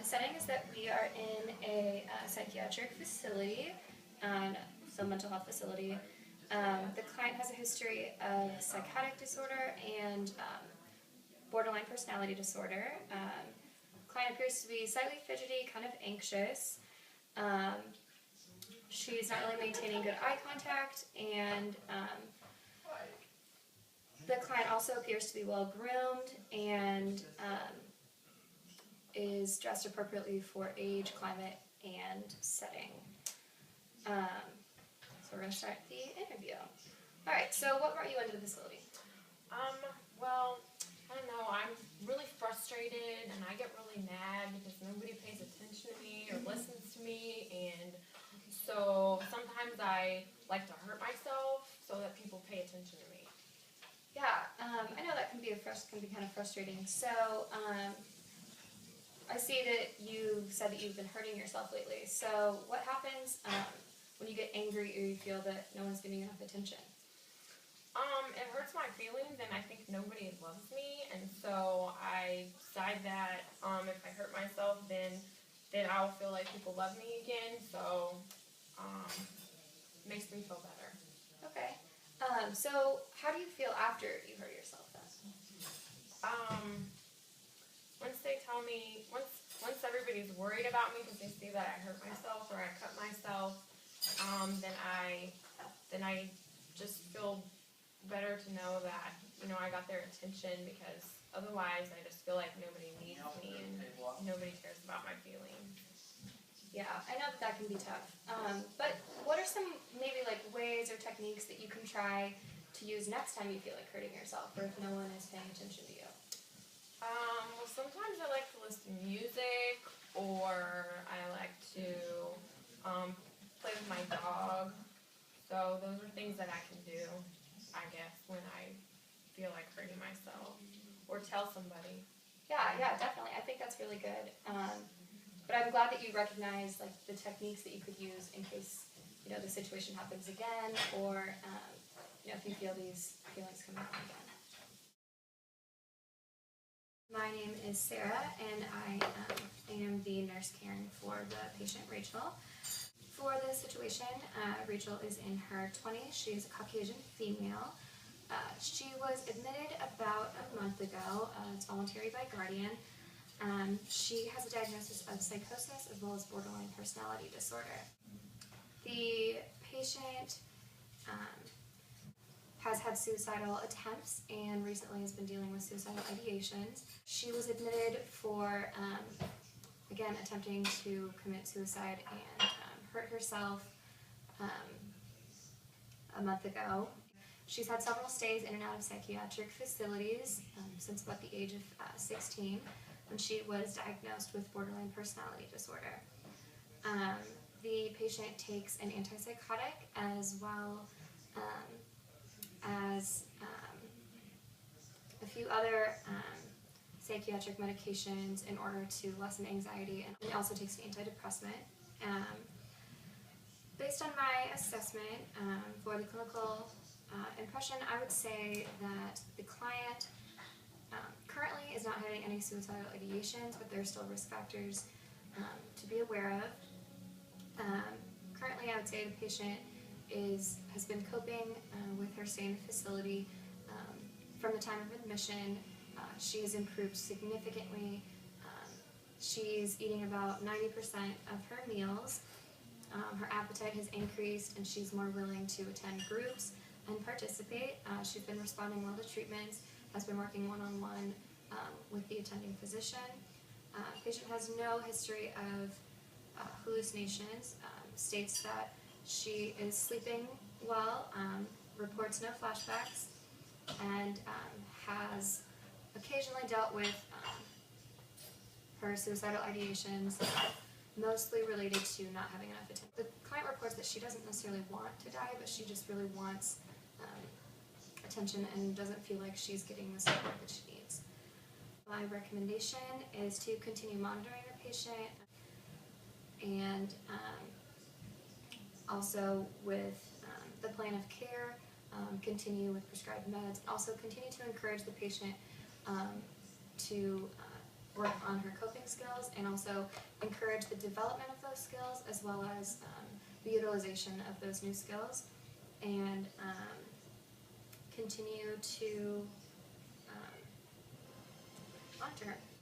The setting is that we are in a psychiatric facility, so mental health facility. The client has a history of psychotic disorder and borderline personality disorder. Client appears to be slightly fidgety, kind of anxious. She's not really maintaining good eye contact, and the client also appears to be well groomed and is dressed appropriately for age, climate, and setting. So we're going to start the interview. All right, so what brought you into the facility? Well, I don't know, I'm really frustrated and I get really mad because nobody pays attention to me or listens to me, and so sometimes I like to hurt myself so that people pay attention to me. Yeah, I know that can be kind of frustrating. So I see that you said that you've been hurting yourself lately. So what happens when you get angry or you feel that no one's giving you enough attention? It hurts my feelings and I think nobody loves me, and so I decide that if I hurt myself then I'll feel like people love me again, so it makes me feel better. Okay. So how do you feel after you hurt yourself then? Once they tell me, once everybody's worried about me because they see that I hurt myself or I cut myself, then I just feel better to know that, I got their attention, because otherwise I just feel like nobody needs me and nobody cares about my feelings. Yeah, I know that can be tough. But what are some maybe like ways or techniques that you can try to use next time you feel like hurting yourself, or if no one is paying attention to you? Well, sometimes I like to listen to music, or I like to play with my dog. So those are things that I can do, I guess, when I feel like hurting myself, or tell somebody. Yeah, definitely. I think that's really good. But I'm glad that you recognize like the techniques that you could use in case the situation happens again, or if you feel these feelings come up again. My name is Sarah, and I am the nurse caring for the patient Rachel. For the situation, Rachel is in her 20s. She is a Caucasian female. She was admitted about a month ago. It's voluntary by guardian. She has a diagnosis of psychosis as well as borderline personality disorder. The patient has had suicidal attempts and recently has been dealing with suicidal ideations. She was admitted for, again, attempting to commit suicide and hurt herself a month ago. She's had several stays in and out of psychiatric facilities since about the age of 16, when she was diagnosed with borderline personality disorder. The patient takes an antipsychotic as well as a few other psychiatric medications in order to lessen anxiety, and it also takes an antidepressant. Based on my assessment for the clinical impression, I would say that the client currently is not having any suicidal ideations, but there are still risk factors to be aware of. Currently, I would say the patient has been coping with her stay in the facility. From the time of admission, she has improved significantly. She's eating about 90% of her meals. Her appetite has increased, and she's more willing to attend groups and participate. She's been responding well to treatments, has been working one-on-one with the attending physician. Patient has no history of hallucinations, states that she is sleeping well, reports no flashbacks, and has occasionally dealt with her suicidal ideations, mostly related to not having enough attention. The client reports that she doesn't necessarily want to die, but she just really wants attention and doesn't feel like she's getting the support that she needs. My recommendation is to continue monitoring the patient, and also with the plan of care, continue with prescribed meds. Also continue to encourage the patient to work on her coping skills and also encourage the development of those skills as well as the utilization of those new skills, and continue to monitor her.